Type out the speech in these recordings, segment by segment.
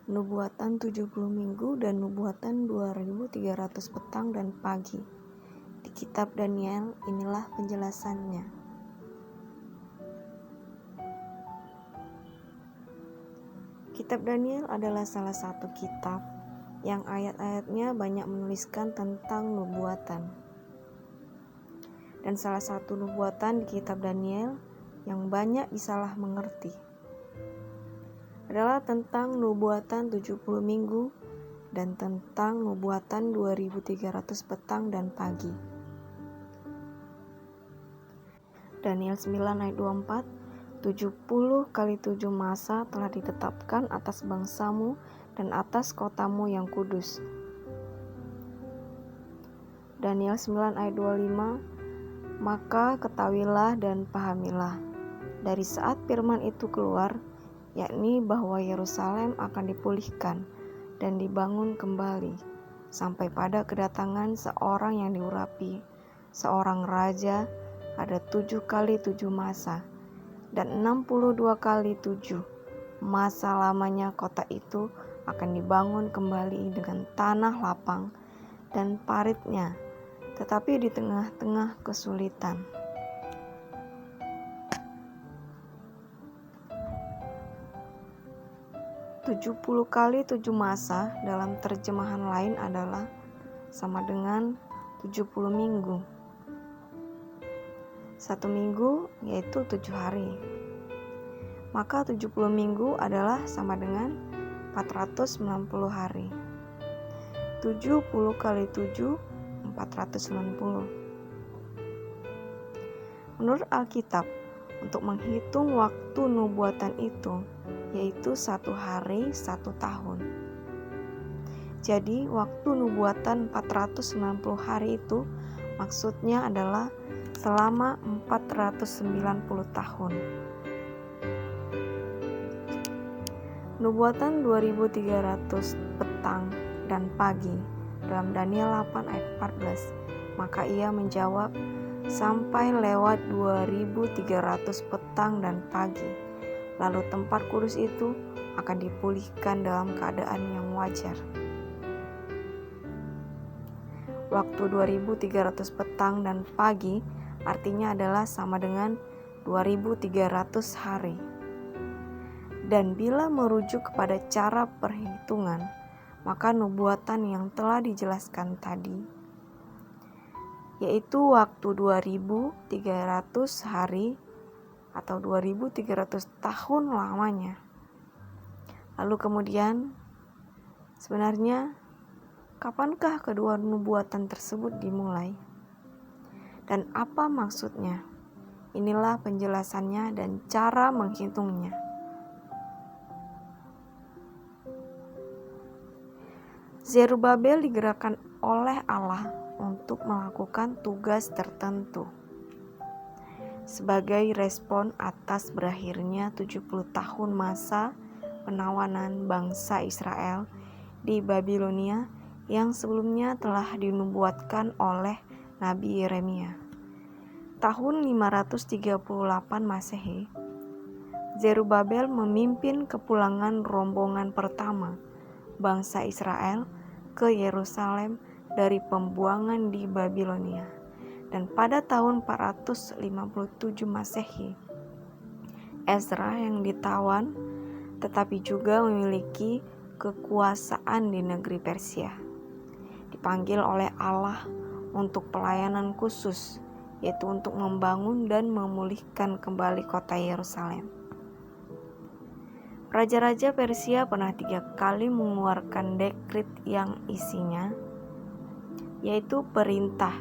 nubuatan 70 minggu dan nubuatan 2300 petang dan pagi. Di kitab Daniel inilah penjelasannya. Kitab Daniel adalah salah satu kitab yang ayat-ayatnya banyak menuliskan tentang nubuatan. Dan salah satu nubuatan di kitab Daniel yang banyak disalah mengerti adalah tentang nubuatan 70 minggu dan tentang nubuatan 2300 petang dan pagi. Daniel 9 ayat 24, 70 kali 7 masa telah ditetapkan atas bangsamu dan atas kotamu yang kudus. Daniel 9 ayat 25, maka ketahuilah dan pahamilah dari saat firman itu keluar, yakni bahwa Yerusalem akan dipulihkan dan dibangun kembali sampai pada kedatangan seorang yang diurapi, seorang raja, ada 7 kali 7 masa dan 62 kali 7 masa lamanya kota itu akan dibangun kembali dengan tanah lapang dan paritnya, tetapi di tengah-tengah kesulitan. 70 kali 7 masa dalam terjemahan lain adalah sama dengan 70 minggu. 1 minggu yaitu 7 hari. Maka 70 minggu adalah sama dengan 490 hari. 70 kali 7, 490. Menurut Alkitab, untuk menghitung waktu nubuatan itu, yaitu 1 hari 1 tahun. Jadi waktu nubuatan 490 hari itu maksudnya adalah selama 490 tahun. Nubuatan 2300 petang dan pagi dalam Daniel 8 ayat 14. Maka ia menjawab, sampai lewat 2300 petang dan pagi. Lalu tempat kudus itu akan dipulihkan dalam keadaan yang wajar. Waktu 2300 petang dan pagi artinya adalah sama dengan 2300 hari. Dan bila merujuk kepada cara perhitungan, maka nubuatan yang telah dijelaskan tadi, yaitu waktu 2300 hari atau 2300 tahun lamanya. Lalu kemudian, sebenarnya kapankah kedua nubuatan tersebut dimulai? Dan apa maksudnya? Inilah penjelasannya dan cara menghitungnya. Zerubabel digerakkan oleh Allah untuk melakukan tugas tertentu sebagai respon atas berakhirnya 70 tahun masa penawanan bangsa Israel di Babilonia yang sebelumnya telah dinubuatkan oleh Nabi Yeremia. Tahun 538 Masehi, Zerubabel memimpin kepulangan rombongan pertama bangsa Israel ke Yerusalem dari pembuangan di Babilonia. Dan pada tahun 457 Masehi, Ezra yang ditawan tetapi juga memiliki kekuasaan di negeri Persia, dipanggil oleh Allah untuk pelayanan khusus, yaitu untuk membangun dan memulihkan kembali kota Yerusalem. Raja-raja Persia pernah 3 kali mengeluarkan dekrit yang isinya yaitu perintah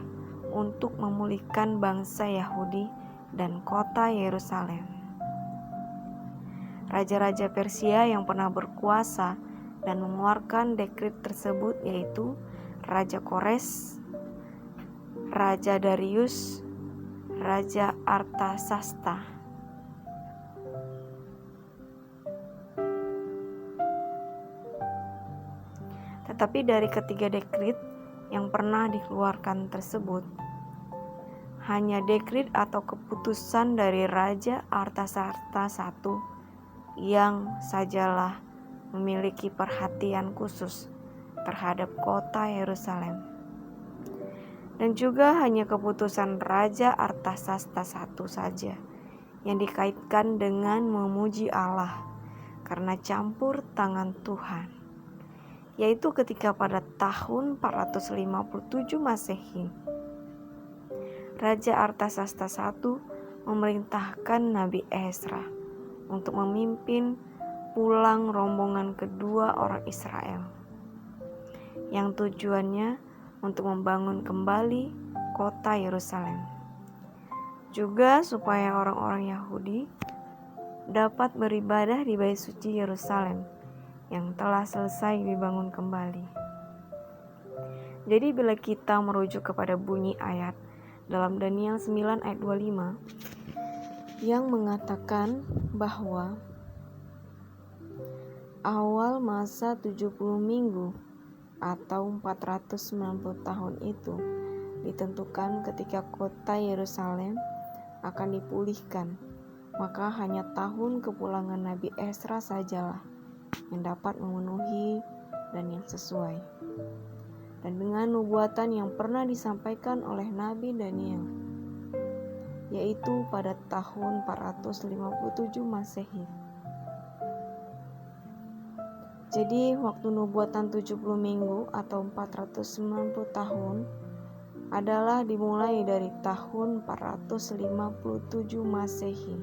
untuk memulihkan bangsa Yahudi dan kota Yerusalem. Raja-raja Persia yang pernah berkuasa dan mengeluarkan dekrit tersebut yaitu Raja Kores, Raja Darius, Raja Artasasta. Tetapi dari ketiga dekrit yang pernah dikeluarkan tersebut, hanya dekrit atau keputusan dari Raja Artasasta I yang sajalah memiliki perhatian khusus terhadap kota Yerusalem. Dan juga hanya keputusan Raja Artasasta I saja yang dikaitkan dengan memuji Allah karena campur tangan Tuhan, yaitu ketika pada tahun 457 Masehi, Raja Artasasta I memerintahkan Nabi Ezra untuk memimpin pulang rombongan kedua orang Israel, yang tujuannya untuk membangun kembali kota Yerusalem, juga supaya orang-orang Yahudi dapat beribadah di Bait Suci Yerusalem yang telah selesai dibangun kembali. Jadi bila kita merujuk kepada bunyi ayat dalam Daniel 9 ayat 25 yang mengatakan bahwa awal masa 70 minggu atau 490 tahun itu ditentukan ketika kota Yerusalem akan dipulihkan, maka hanya tahun kepulangan Nabi Ezra sajalah yang dapat memenuhi dan yang sesuai dan dengan nubuatan yang pernah disampaikan oleh Nabi Daniel, yaitu pada tahun 457 Masehi. Jadi waktu nubuatan 70 minggu atau 490 tahun adalah dimulai dari tahun 457 Masehi.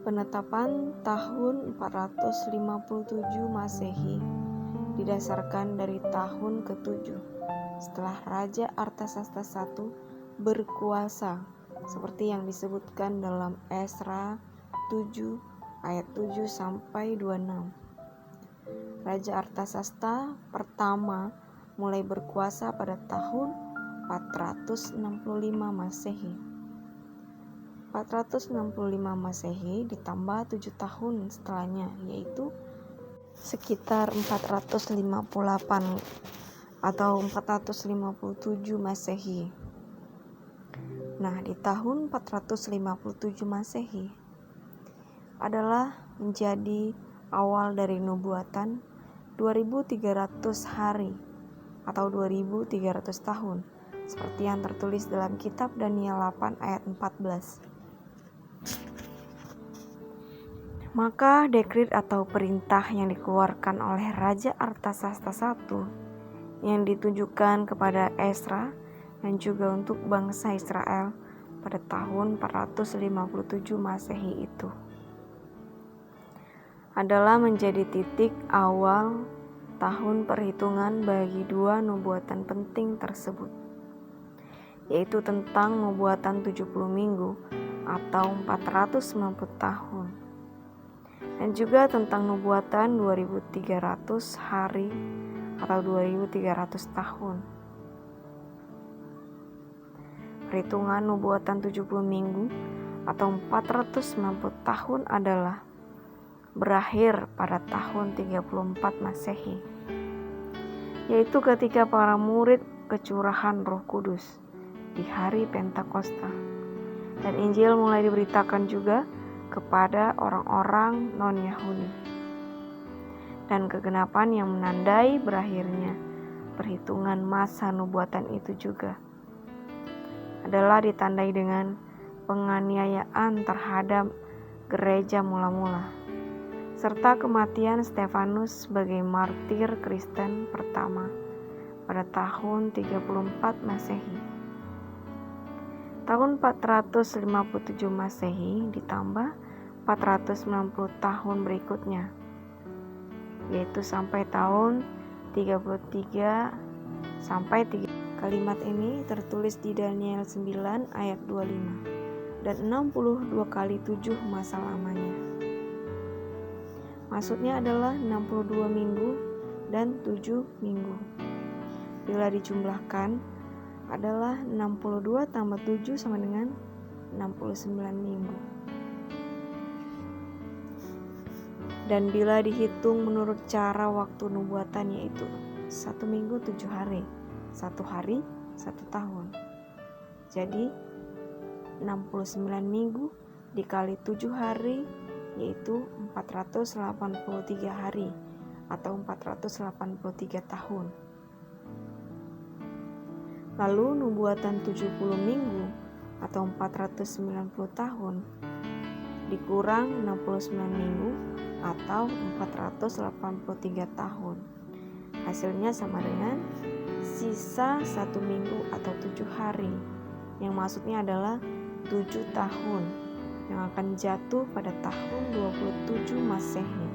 Penetapan tahun 457 Masehi didasarkan dari tahun ke-7 setelah Raja Artasasta I berkuasa, seperti yang disebutkan dalam Ezra 7 ayat 7 sampai 26. Raja Artasasta pertama mulai berkuasa pada tahun 465 Masehi. 465 Masehi ditambah 7 tahun setelahnya, yaitu sekitar 458 atau 457 Masehi. Nah, di tahun 457 Masehi adalah menjadi awal dari nubuatan 2300 hari atau 2300 tahun, seperti yang tertulis dalam kitab Daniel 8 ayat 14. Maka dekrit atau perintah yang dikeluarkan oleh Raja Artasasta I yang ditujukan kepada Ezra dan juga untuk bangsa Israel pada tahun 457 Masehi itu adalah menjadi titik awal tahun perhitungan bagi dua nubuatan penting tersebut, yaitu tentang nubuatan 70 minggu atau 490 tahun, dan juga tentang nubuatan 2300 hari atau 2300 tahun. Perhitungan nubuatan 70 minggu atau 490 tahun adalah berakhir pada tahun 34 Masehi, yaitu ketika para murid kecurahan Roh Kudus di hari Pentakosta, dan Injil mulai diberitakan juga kepada orang-orang non-Yahudi, dan kegenapan yang menandai berakhirnya perhitungan masa nubuatan itu juga adalah ditandai dengan penganiayaan terhadap gereja mula-mula, serta kematian Stefanus sebagai martir Kristen pertama pada tahun 34 Masehi. Tahun 457 Masehi ditambah 490 tahun berikutnya, yaitu sampai tahun 33 sampai 3. Kalimat ini tertulis di Daniel 9 ayat 25 dan 62 kali 7 masa lamanya. Maksudnya adalah 62 minggu dan 7 minggu. Bila dijumlahkan adalah 62 tambah 7 sama dengan 69 minggu. Dan bila dihitung menurut cara waktu nubuatan, yaitu 1 minggu 7 hari, 1 hari 1 tahun. Jadi 69 minggu dikali 7 hari yaitu 483 hari atau 483 tahun. Lalu nubuatan 70 minggu atau 490 tahun dikurang 69 minggu atau 483 tahun. Hasilnya sama dengan sisa 1 minggu atau 7 hari, yang maksudnya adalah 7 tahun yang akan jatuh pada tahun 27 Masehi.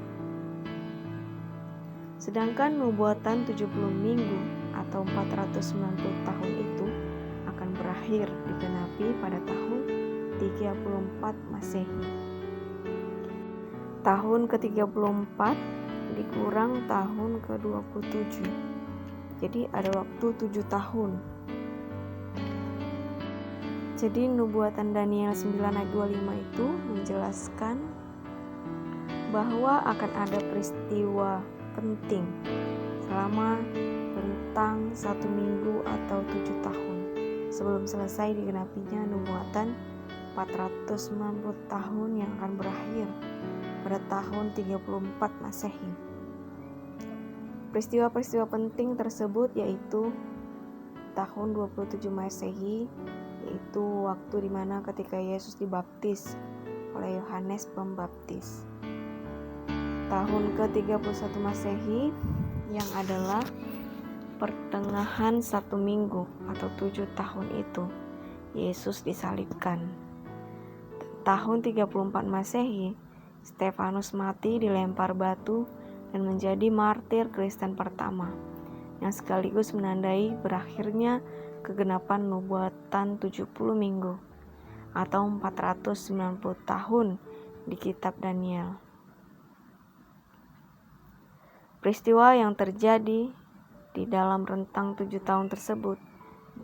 Sedangkan nubuatan 70 minggu atau 490 tahun itu akan berakhir digenapi pada tahun 34 Masehi. Tahun ke-34 dikurang tahun ke-27. Jadi ada waktu 7 tahun. Jadi nubuatan Daniel 9 ayat 25 itu menjelaskan bahwa akan ada peristiwa penting selama rentang 1 minggu atau 7 tahun sebelum selesai digenapinya nubuatan 490 tahun yang akan berakhir pada tahun 34 Masehi. Peristiwa-peristiwa penting tersebut yaitu tahun 27 Masehi, yaitu waktu di mana ketika Yesus dibaptis oleh Yohanes Pembaptis. Tahun ke-31 Masehi yang adalah pertengahan 1 minggu atau 7 tahun itu Yesus disalibkan. Tahun 34 Masehi, Stefanus mati dilempar batu dan menjadi martir Kristen pertama, yang sekaligus menandai berakhirnya kegenapan nubuatan 70 minggu atau 490 tahun di kitab Daniel. Peristiwa yang terjadi di dalam rentang 7 tahun tersebut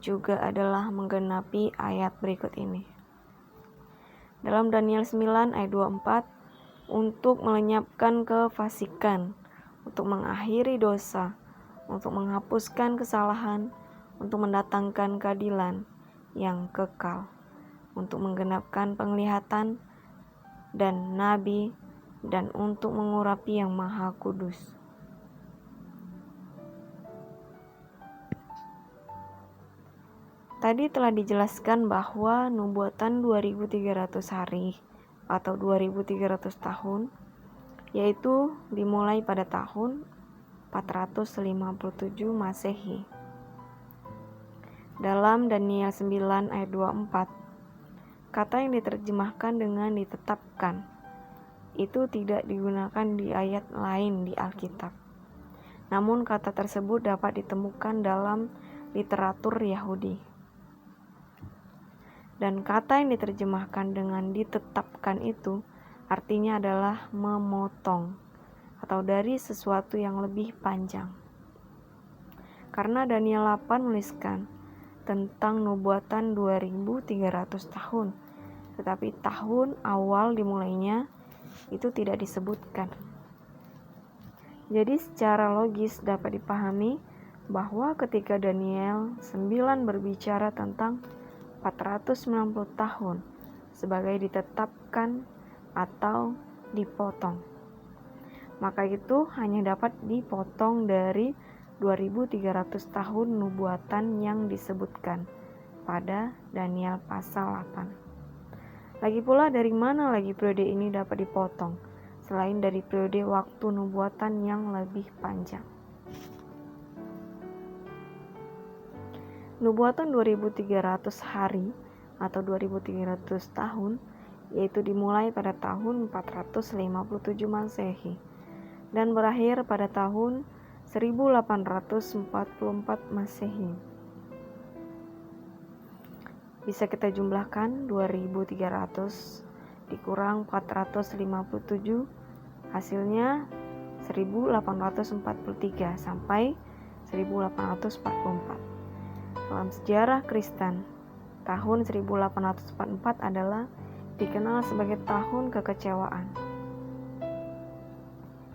juga adalah menggenapi ayat berikut ini. Dalam Daniel 9 ayat 24, untuk melenyapkan kefasikan, untuk mengakhiri dosa, untuk menghapuskan kesalahan, untuk mendatangkan keadilan yang kekal, untuk menggenapkan penglihatan dan nabi, dan untuk mengurapi yang maha kudus. Tadi telah dijelaskan bahwa nubuatan 2300 hari atau 2300 tahun yaitu dimulai pada tahun 457 Masehi. Dalam Daniel 9 ayat 24, kata yang diterjemahkan dengan ditetapkan itu tidak digunakan di ayat lain di Alkitab. Namun kata tersebut dapat ditemukan dalam literatur Yahudi. Dan kata yang diterjemahkan dengan ditetapkan itu artinya adalah memotong atau dari sesuatu yang lebih panjang. Karena Daniel 8 menuliskan tentang nubuatan 2300 tahun, tetapi tahun awal dimulainya itu tidak disebutkan. Jadi secara logis dapat dipahami bahwa ketika Daniel 9 berbicara tentang 490 tahun sebagai ditetapkan atau dipotong, maka itu hanya dapat dipotong dari 2300 tahun nubuatan yang disebutkan pada Daniel pasal 8. Lagi pula dari mana lagi periode ini dapat dipotong selain dari periode waktu nubuatan yang lebih panjang? Nubuatan 2300 hari atau 2300 tahun yaitu dimulai pada tahun 457 Masehi dan berakhir pada tahun 1844 Masehi. Bisa kita jumlahkan 2300 dikurang 457, hasilnya 1843 sampai 1844. Dalam sejarah Kristen, tahun 1844 adalah dikenal sebagai tahun kekecewaan.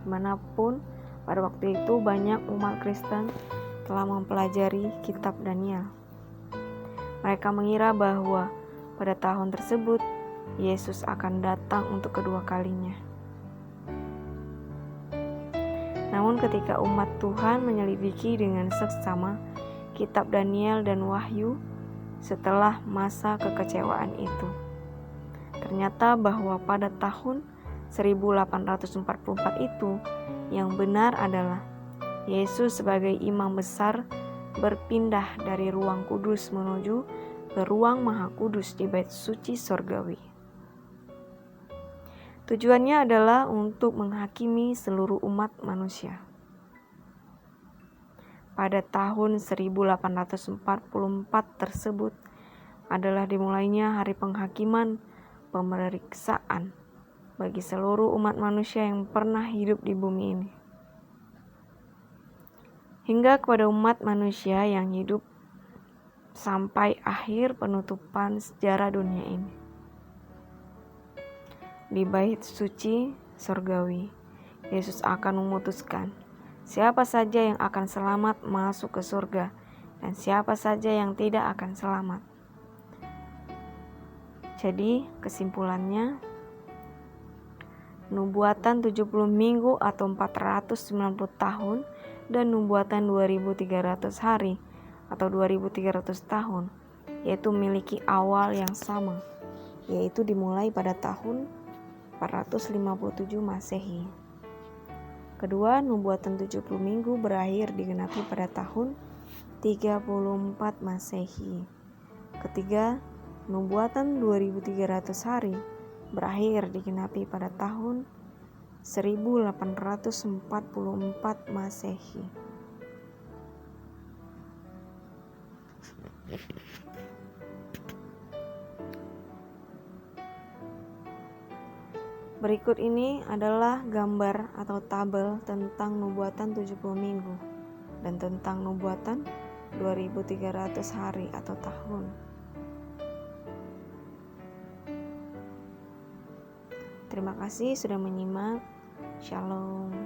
Dimanapun pada waktu itu banyak umat Kristen telah mempelajari kitab Daniel. Mereka mengira bahwa pada tahun tersebut Yesus akan datang untuk kedua kalinya. Namun ketika umat Tuhan menyelidiki dengan seksama kitab Daniel dan Wahyu setelah masa kekecewaan itu, ternyata bahwa pada tahun 1844 itu yang benar adalah Yesus sebagai imam besar berpindah dari ruang kudus menuju ke ruang maha kudus di bait suci sorgawi. Tujuannya adalah untuk menghakimi seluruh umat manusia. Pada tahun 1844 tersebut adalah dimulainya hari penghakiman pemeriksaan bagi seluruh umat manusia yang pernah hidup di bumi ini, hingga kepada umat manusia yang hidup sampai akhir penutupan sejarah dunia ini. Di bait suci sorgawi, Yesus akan memutuskan siapa saja yang akan selamat masuk ke surga dan siapa saja yang tidak akan selamat. Jadi kesimpulannya, nubuatan 70 minggu atau 490 tahun dan nubuatan 2300 hari atau 2300 tahun yaitu memiliki awal yang sama, yaitu dimulai pada tahun 457 Masehi. Kedua, nubuatan 70 minggu berakhir digenapi pada tahun 34 Masehi. Ketiga, nubuatan 2300 hari berakhir digenapi pada tahun 1844 Masehi. Berikut ini adalah gambar atau tabel tentang nubuatan 70 minggu dan tentang nubuatan 2300 hari atau tahun. Terima kasih sudah menyimak. Shalom.